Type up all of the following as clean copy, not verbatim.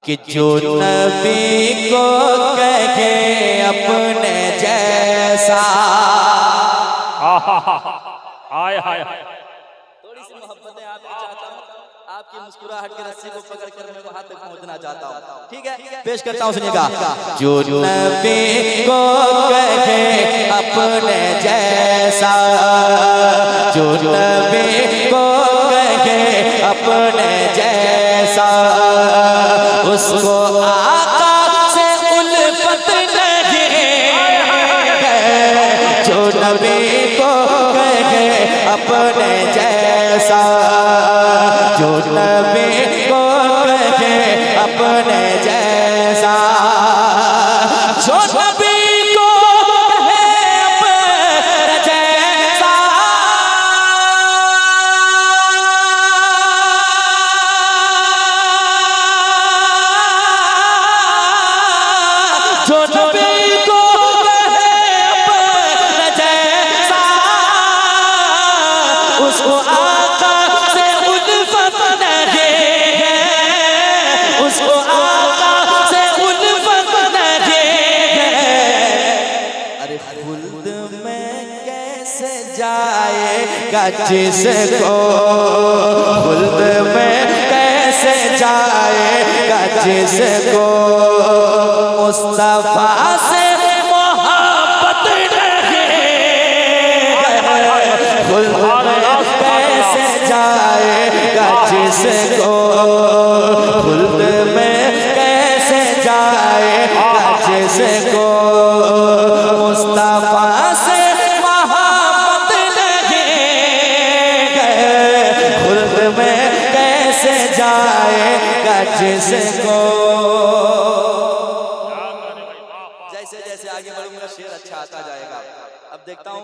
कि जो नबी को कहे अपने जैसा। हाय हाय थोड़ी सी मोहब्बतें आपकी चाहता हूँ, आपकी मुस्कुराहट की रस्सी को पकड़कर मैं वहां तक पहुंचना चाहता हूँ। ठीक है, पेश करता हूँ, सुनिएगा। जो नबी को कहे अपने जैसा, जो नबी को कहे अपने जैसा, उसको आका से उल्फत नहीं है। जो नबी को कहे अपने जैसा, जो नबी को कहे अपने जैसा, जो नबी को कहे अपने जैसा, जो नबी को कहे अपने जैसा, उसको आका से उल्फत नहीं है, उसको आका से उल्फत नहीं है। अरे खुल्द में कैसे जाएगा जिसको, खुल्द में कैसे जाएगा जिसको मुस्तफा से मोहब्बत नहीं है। खुल्द में कैसे जाएगा जिसको, खुल्द में कैसे जाएगा जिसको मुस्तफा से मोहब्बत नहीं है। खुल्द में कैसे जाएगा जिसको। जैसे जैसे आगे बढ़ूंगा शेर अच्छा आता जाएगा। अब देखता हूँ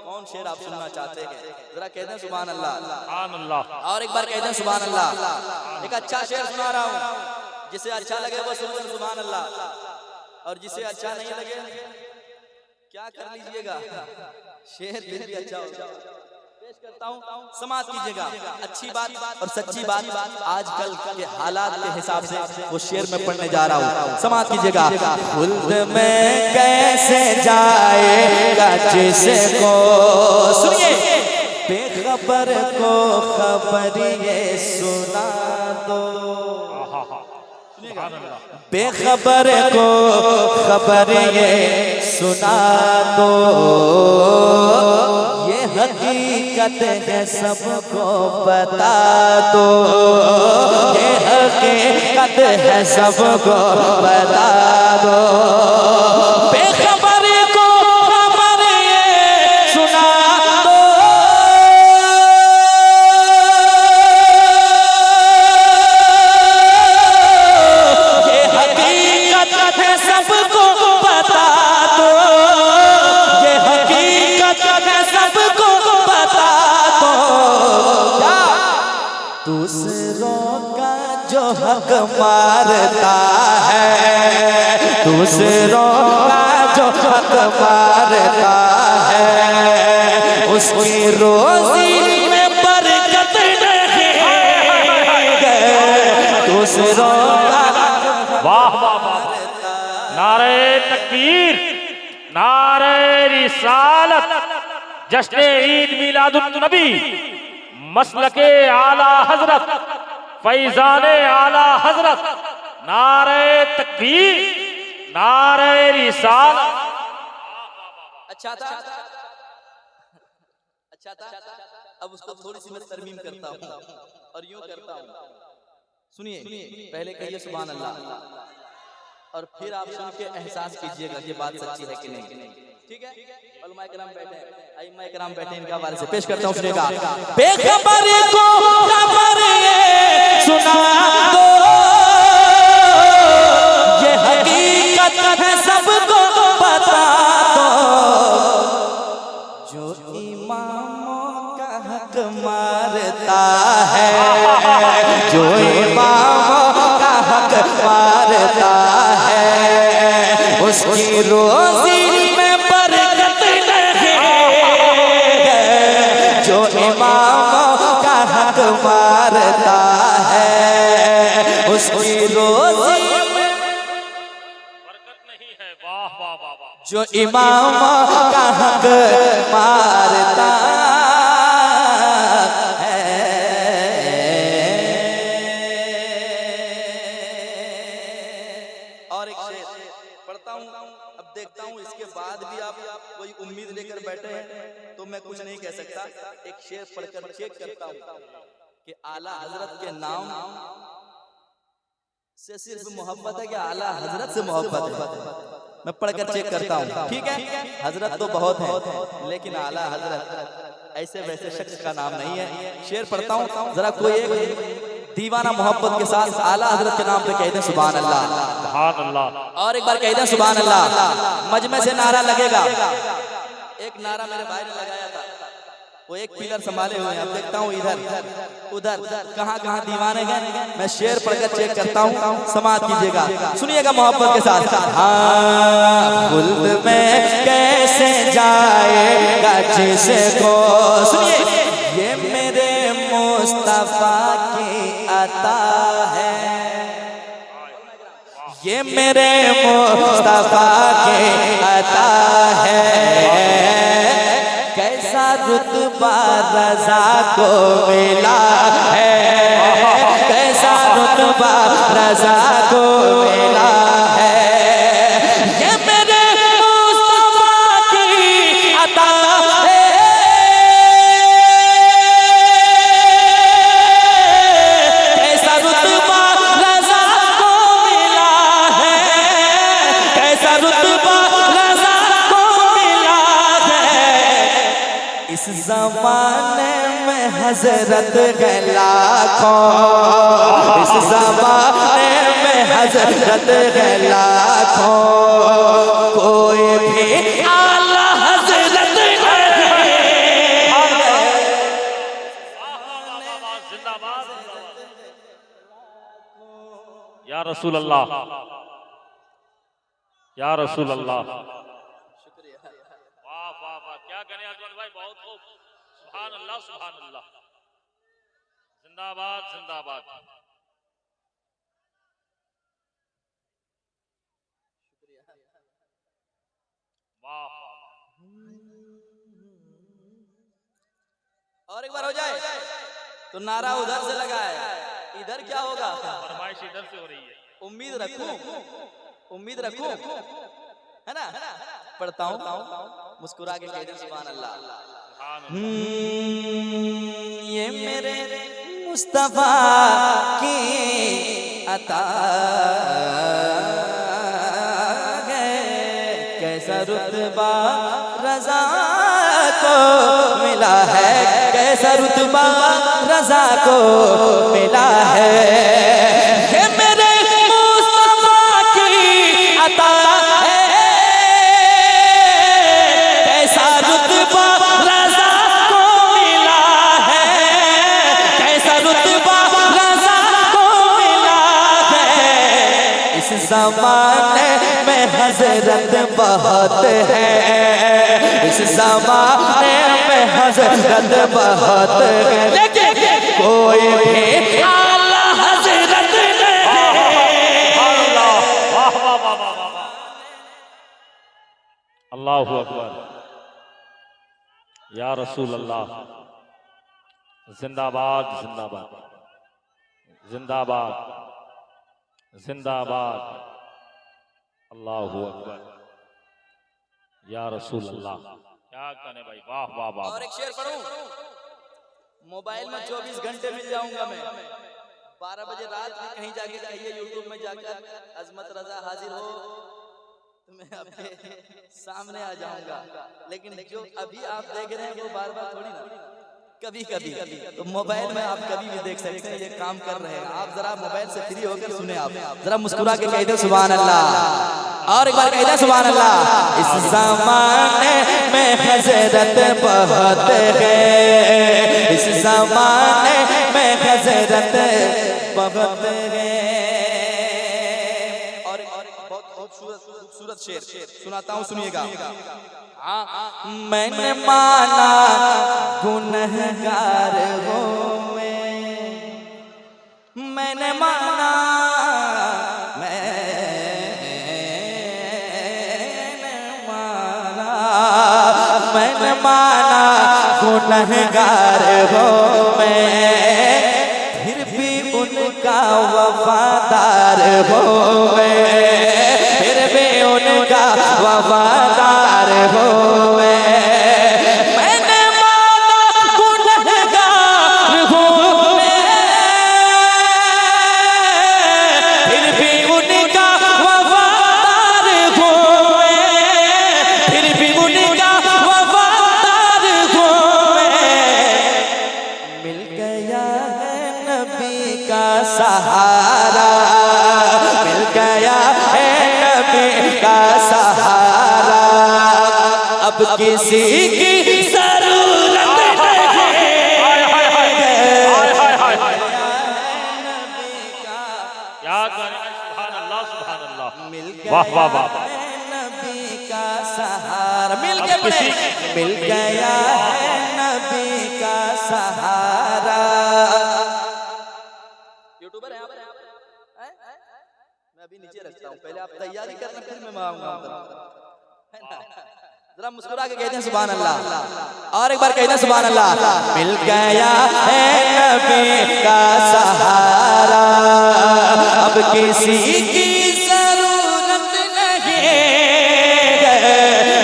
कौन शेर आप सुनना चाहते हैं। जरा कहते हैं सुभान अल्लाह, सुभान अल्लाह, और एक बार कहते हैं सुभान अल्लाह। एक अच्छा शेर सुना रहा हूँ, जिसे अच्छा लगे वो सुनकर सुभान अल्लाह, और जिसे अच्छा नहीं लगे क्या कर लीजिएगा, शेर फिर भी अच्छा होगा। पेश करता हूँ, समाज कीजिएगा। अच्छी बात और सच्ची बात आजकल के हालात के हिसाब से वो शेर में पढ़ने जा रहा हूँ, समाज कीजिएगा। खुल्द में कैसे जाएगा जिसको, सुनिए, बेखबर को खबर ये सुना दो, बेखबर को खबर ये सुना दो, ये हकीकत है सबको बता दो, ये हकीकत है सबको बता दो। बेखबर को खबर ये सुना दो, ये हकीकत है सबको बता दो, ये हकीकत है सबको बता दो। दूसरों का जो हक मारता है, दूसरों का जो हक मारता है, उसकी रोजी में बरकत नहीं है। दूसरों का वाह वाह वाह, नारे तकबीर, नारे रिसालत, जश्न ईद मिलादुन नबी, मसलके आला हजरत, फैजाने आला हजरत, नारे तकबीर, नारे रिसालत। अच्छा था, अच्छा था। अब उसको थोड़ी सी मैं तरमीम करता हूँ और यूं करता हूँ। सुनिए, पहले कहिए सुभान अल्लाह, और फिर आप सुन के एहसास कीजिएगा ये बात सच्ची है कि नहीं। ठीक है, उलमा इकराम बैठे हैं, अइम्मा इकराम बैठे हैं, इनका बारे से पेश करता हूँ, सुनिएगा। बेखबर को खबर ये सुना दो, ये हकीकत है सबको बता दो, जो इमामों का हक मारता है, जो इमामों का हक मारता है, उसकी रोजी में बरकत नहीं है। जो इमामों का हक मारता है, उसकी रोजी जो इमाम का हक मारता है। और एक शेर पढ़ता हूँ, अब देखता हूँ इसके बाद भी आप कोई उम्मीद लेकर बैठे हैं तो मैं कुछ नहीं कह सकता। एक शेर पढ़कर चेक करता हूँ कि आला हजरत के नाम से सिर्फ मोहब्बत है कि आला हजरत से मोहब्बत है। मैं पढ़कर चेक करता हूँ, ठीक है। हजरत तो बहुत है लेकिन आला हजरत ऐसे वैसे शख्स का नाम नहीं है। शेर पढ़ता हूँ, जरा कोई एक दीवाना मोहब्बत के साथ आला हजरत के नाम पे कह दे सुभान अल्लाह, सुभान अल्लाह। और एक बार कह दे सुभान अल्लाह। मजमे से नारा लगेगा। एक नारा मेरे भाई ने लगाया था, वो एक पिलर संभाले हुए हैं। अब देखता हूँ इधर उधर कहाँ कहाँ दीवाने गए। मैं शेर पढ़कर चेक करता हूँ, समाप्त कीजिएगा, सुनिएगा मोहब्बत के साथ। हाँ खुल्द में कैसे जाएगा जिसको, सुनिए, ये मेरे मुस्तफा की अता है, ये मेरे मुस्तफा की अता है। कैसा रुतबा रज़ा को मिला है, कैसा रुतबा रज़ा को मिला है। ये मेरे मुस्तफा की अता है, कैसा रुतबा रज़ा को मिला है, कैसा रुतबा रज़ा को मिला है। इस ज़माने में हज़रत है लाखों, इस ज़माने में हज़रत है लाखों, कोई भी आला हज़रत नहीं। या रसूल अल्लाह, या रसूल अल्लाह। वाह वाह वाह, क्या करें अकबर भाई, बहुत खूब। सुभान अल्लाह, सुभान अल्लाह। जिंदाबाद जिंदाबाद। वाह वाह। और एक बार हो जाए तो नारा उधर से लगा है, इधर क्या होगा? फरमाइश इधर से हो रही है। उम्मीद रखूं, उम्मीद रखूं, है ना? पढ़ता हूँ, मुस्कुरा के कह दे सुभान अल्लाह। ये मेरे मुस्तफा की अता है, कैसा रुतबा रज़ा को मिला है, कैसा रुतबा रज़ा को मिला है। ये मेरे मुस्तफा की अता है, कैसा रुतबा रज़ा को मिला है, कैसा रुतबा रज़ा को मिला है। इस ज़माने में हज़रत बहुत है, इस ज़माने में हज़रत बहुत है, लेकिन कोई भी आला हज़रत नहीं। वाह वाह वाह वाह वाह। अल्लाहु अकबर। या रसूल अल्लाह। जिंदाबाद जिंदाबाद जिंदाबाद जिंदाबाद। अल्लाहु अकबर। या रसूल अल्लाह। क्या कहने भाई, वाह वाह वाह। और एक शेर पढ़ूं, मोबाइल में 24 घंटे मिल जाऊंगा मैं। 12 बजे रात में कहीं जाके कहिए यूट्यूब में जाकर अजमत रजा हाजिर हो तो मैं आपके सामने आ जाऊंगा। लेकिन जो अभी आप देख रहे हैं वो बार बार थोड़ी ना, कभी कभी तो मोबाइल में आप कभी भी देख सकते हैं, ये काम कर रहे हैं आप। जरा मोबाइल से फ्री होकर सुने, आप जरा मुस्कुरा के कह दो सुभान अल्लाह, और एक बार कह दो सुभान अल्लाह। इस ज़माने में हज़रत बहुत है, इस ज़माने में हज़रत बहुत है। और बहुत खूबसूरत शेर सुनाता हूँ, सुनिएगा। मैंने माना गुनहगार हूँ मैंने माना, मैंने माना गुनहगार हो मैं, फिर भी उनका वफादार हो मैं, फिर भी उनका वफादार हो मैं। मैंने माना गुनहगार हो मैं, फिर भी उनका वफादार हो मैं, फिर भी उनका वफादार हो मैं। मिल गया है नबी का सहारा, मिल गया है नबी का सहारा, अब किसी की जरूरत नहीं क्या करें, सुभान अल्लाह सुभान अल्लाह। मिल वाह वाह गया वाह। है नबी का सहारा, मिल अब के किसी पड़े, मिल गया है नबी का सहारा। यूट्यूबर है आप? मैं अभी नीचे रखता हूँ, पहले आप तैयारी करना फिर मैं मांगूंगा। जरा मुस्कुरा के कहते हैं सुभान अल्लाह, और एक बार कहते हैं सुभान अल्लाह। मिल गया है नबी का सहारा, अब किसी की जरूरत नहीं,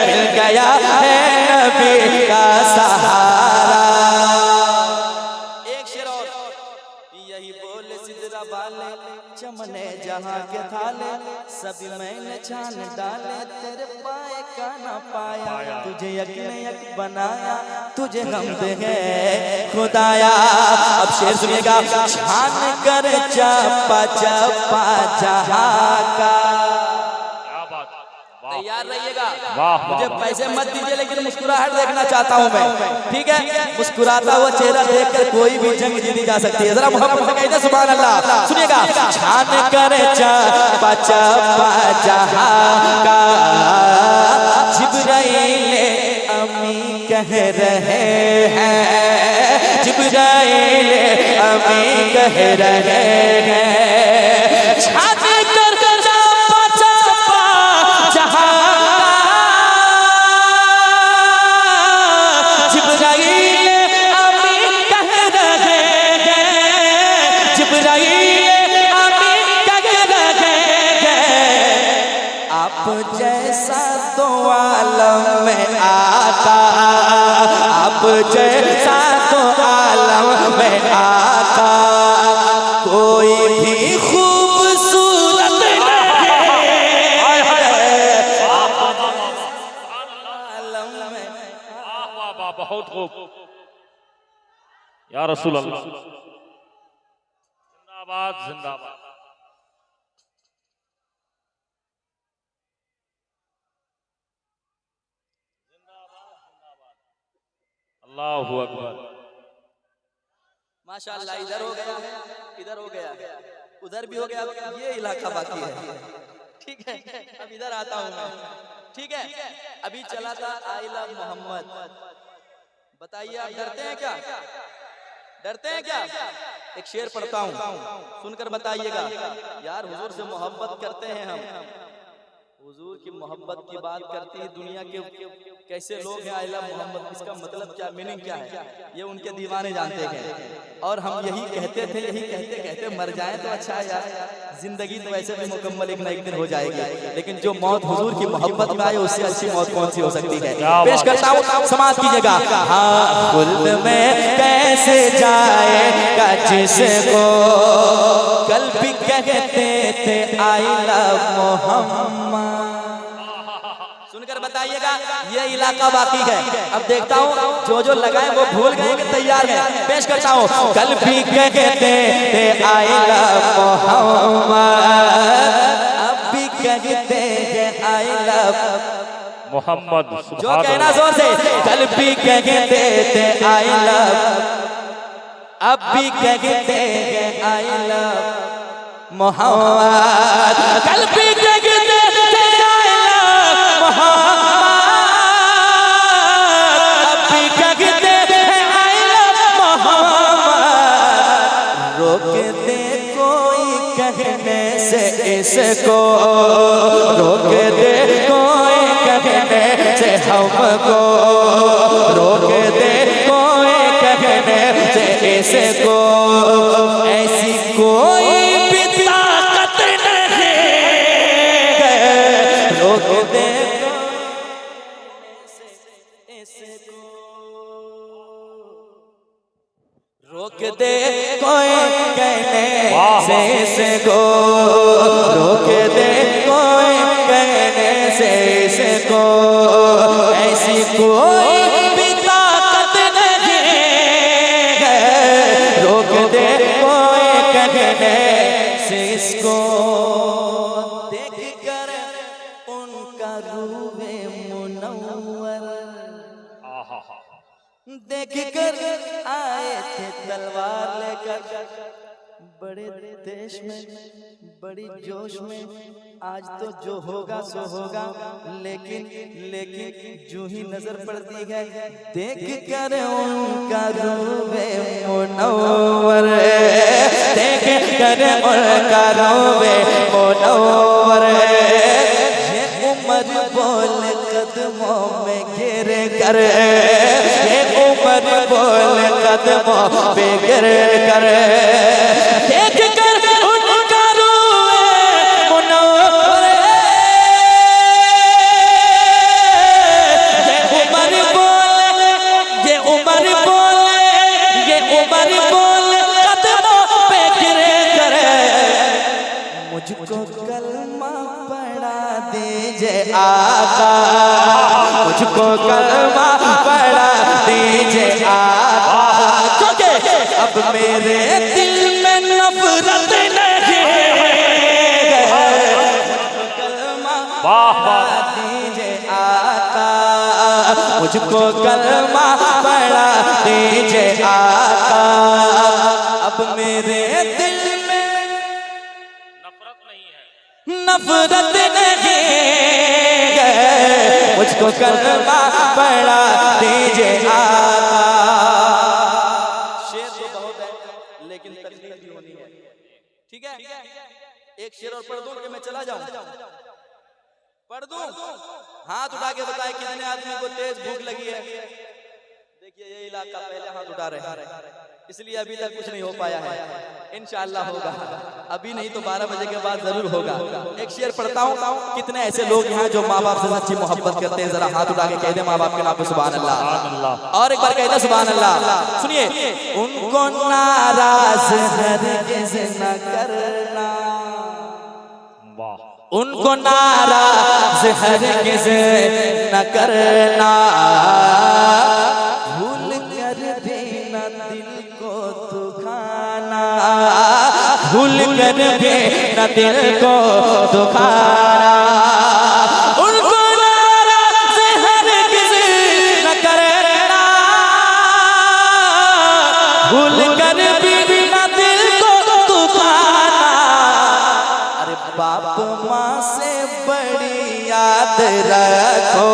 मिल गया है नबी का सहारा। एक शेर और, यही बोले सिदरा वाले चमने जहां के थाले, सभी मैंने छान डाले, तेरे पाए का ना पाया, तुझे यक बनाया, तुझे हमद है खुदाया। अब शेर सुनिएगा, छान कर चपा चपा जहां का। क्या बात, वाह तैयार रहिएगा, वाह मुझे वाह। पैसे मत दीजिए, लेकिन मुस्कुराहट देखना चाहता हूं मैं, ठीक है? मुस्कुराता हुआ चेहरा देखकर कोई भी जंग जीती जा सकती है। जरा मोहब्बत से कहते सुभान अल्लाह। सुनिएगा, छान कर चपा चपा जहां का, जिब्राइल अमी कह रहे हैं, जिब्राइल अमी कह रहे हैं, छान कर चपा चपा जहां जैसा तो आलम में आता, आप जैसा तो आलम में आता, कोई भी खूबसूरत बहुत खूब, या रसूल अल्लाह, जिंदाबाद जिंदाबाद। अल्लाहु अकबर। माशाअल्लाह, इधर हो गया, इधर हो गया, उधर भी हो गया, ये इलाका बाकी है, ठीक है? अब इधर आता हूं मैं, ठीक है? अभी चला था आई लव मोहम्मद, बताइए आप डरते हैं क्या? डरते हैं क्या? एक शेर पढ़ता हूं, सुनकर बताइएगा। यार हुजूर से मोहब्बत करते हैं हम, हुजूर की मोहब्बत की बात करती है दुनिया के कैसे लोग हैं, आई लव मोहम्मद, इसका मतलब क्या, मीनिंग क्या है, ये उनके दीवाने जानते हैं। और हम यही कहते थे, यही कहते कहते मर जाएं तो अच्छा है यार, जिंदगी तो वैसे भी मुकम्मल एक ना एक दिन हो जाएगी, लेकिन जो मौत हुजूर की मोहब्बत में आए उससे अच्छी मौत कौन सी हो सकती है? पेश करता हूँ, समाज कीजिएगा। हाँ, खुल्द में कैसे जाएगा जिसको कल भी कहते थे आई लव मोहम्मद। सुनकर बताइएगा, ये इलाका बाकी है। अब देखता हूँ जो लगाए वो भूल गए कि तैयार है। पेश करता हूँ, कल भी कहते थे आई लव मोहम्मद, अब भी कहते हैं आई लव मोहम्मद। जो कहना जोर से, कल भी कहते थे आई लव, अब भी कहते हैं आई लव मोहम्मद, कल भी कहते थे आई लव मोहम्मद, अब भी कहते हैं आई लव मोहम्मद। रोक दे कोई कहने से इसको, रोक दे कोई कहने से हमको, कोई भी ताकत नहीं है रोक दे कोई कहने से इसको। देख कर उनका रूहे मुनव्वर, देख कर आए थे तलवार लेकर, बड़े देश में बड़ी जोश में, आज तो जो होगा सो होगा, लेकिन जो ही नजर पड़ती है देख कर उनका रूहे मुनव्वर, देख कर उनका रूहे मुनव्वर। ये उम्र बोल कदमों में गिर कर, ये उम्र बोल कदमों पे गिर कर, देख कर उनका रूहे मुनव्वर। ये उम्र बोल, ये उम्र बोल, ये उम्र बोल कदमों पे गिर कर, मुझको कलमा पढ़ा दीजिए आका, मुझको कलमा पढ़ा दीजिए आका, क्योंकि अब मेरे दिल में नफरत नहीं है, कलमा पढ़ा दीजिए आका, मुझको कलमा पढ़ा दीजिए आका। अब मेरे दिल में नफरत नहीं है, मुझको कलमा पढ़ा दीजिए आका। शेर तो बहुत है लेकिन तकलीफ भी होनी है, ठीक है? एक शेर और पढ़ दूं कि मैं चला जाऊं? पढ़ दूं? हाथ उठा के बताए कितने आदमी को तेज भूख लगी है। देखिए ये इलाका पहले हाथ उठा रहे हैं, इसलिए अभी तक कुछ नहीं हो पाया है, इंशाअल्लाह होगा। अभी नहीं तो 12 बजे के बाद जरूर होगा। एक शेर पढ़ता हूँ, कितने ऐसे लोग यहाँ जो माँ बाप से सच्ची मोहब्बत करते हैं, जरा हाथ उठा के कह दे माँ बाप के नाम पे सुभान अल्लाह, और एक बार कह दे सुभान अल्लाह। सुनिए, उनको नाराज हरगिज़ न करना, उनको नाराज हरगिज़ न करना, भूल कर भी न दिल को दुखाना, भूल कर भी न दिल को दुखाना, उनको नाराज हरगिज़ न करना, भूल कर भी न दिल को दुखाना। अरे बाप माँ से बड़ी याद रखो,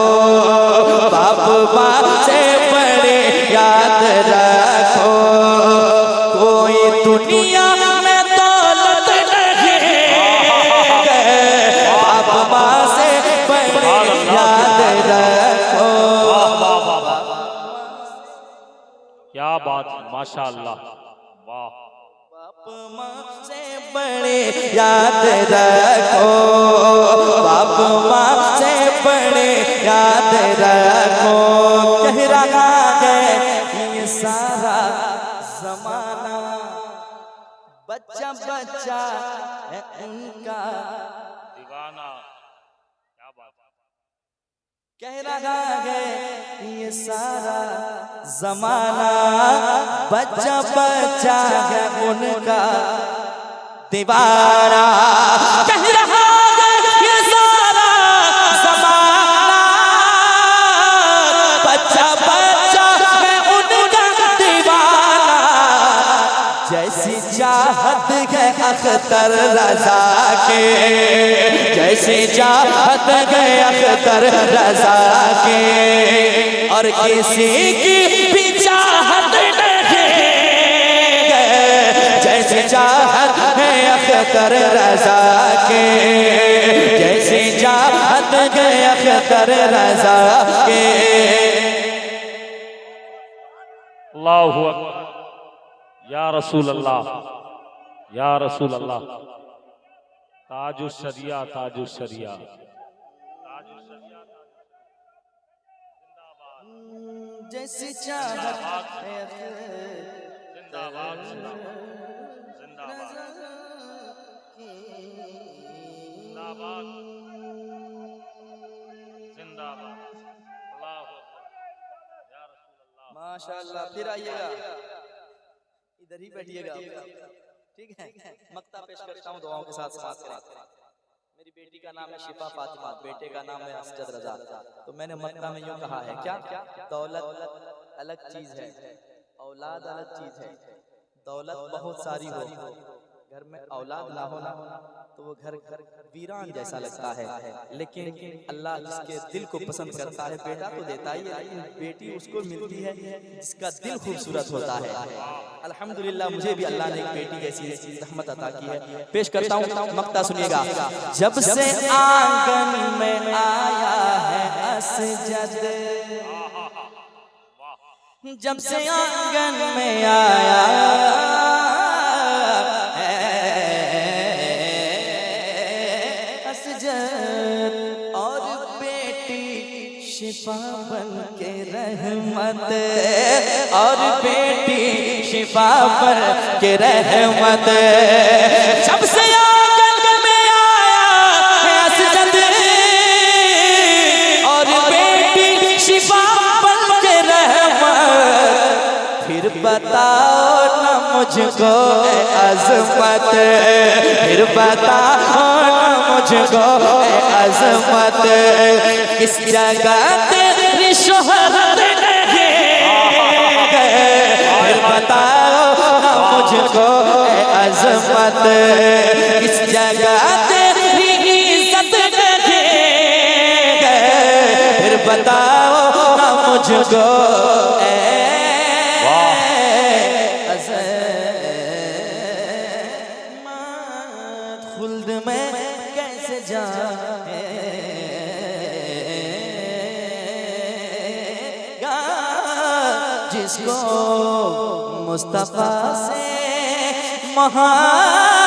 बाप माँ से बड़ी याद रखो, कोई दुनिया में दौलत नहीं है, बाप माँ से बड़ी याद रखो। क्या बात है, माशाअल्लाह, वाह। बाप माँ से बड़े याद रखो, बाप माँ से बड़े याद रखो, कह रहा है ये सारा जमाना, बच्चा बच्चा है उनका दीवाना। क्या बात है, कह रहा है ये सारा जमाना, बच्चा बच्चा है उनका दीवाना, कह रहा है ये सारा जमाना, बच्चा बच्चा है उनका दीवाना। जैसी चाहत है अख्तर रजा के, जैसी चाहत है अख्तर रजा के, और किसी की भी चाहत नहीं है, जैसी चाहत है अख्तर रजा के, जैसी चाहत है अख्तर रजा के। अल्लाहु अकबर, या रसूल अल्लाह, या रसूल अल्लाह। ताजु शरिया, ताजु शरिया, ताजु शरिया, जिंदाबाद, जैसी चाहत है जिंदाबाद, जिंदाबाद, जिंदाबाद, जिंदाबाद, जिंदाबाद। अल्लाहु अकबर। माशाअल्लाह, फिर आइएगा, इधर ही बैठिएगा, ठीक है। मक्ता पेश करता हूँ, दुआओं के साथ समाप्त करें। मेरी बेटी का नाम है शिफा फातिमा, बेटे का नाम है असजद रजा। तो मैंने मक्ता में यूं कहा है, क्या दौलत अलग चीज है, औलाद अलग चीज है। दौलत बहुत सारी हो, घर में औलाद ना होना तो वो घर वीरान जैसा लगता है। लेकिन अल्लाह जिसके दिल को पसंद करता है, बेटा तो देता ही है, लेकिन बेटी उसको मिलती है जिसका दिल खूबसूरत होता है। अल्हम्दुलिल्लाह, मुझे भी अल्लाह ने एक बेटी जैसी रहमत अता की है। पेश करता हूँ, मक्ता सुनिएगा। जब से आंगन में आया है असजद, जब से आंगन में आया असजद, और बेटी शिफा बन के रहमत, और बेटी शिफा बन के रहमत। जब से आंगन में आया है असजद, और बेटी शिफा बन के रहमत, फिर बताओ ना मुझको अज़मत, फिर बताओ ना मुझको अज़मत, किस जगह तेरी शोहरत नहीं, फिर बताओ ना मुझको अज़मत, किस जगह तेरी इज़्ज़त नहीं, फिर बताओ ना मुझको खुल्द में कैसे जाएगा, जिसको मुस्तफा से मोहब्बत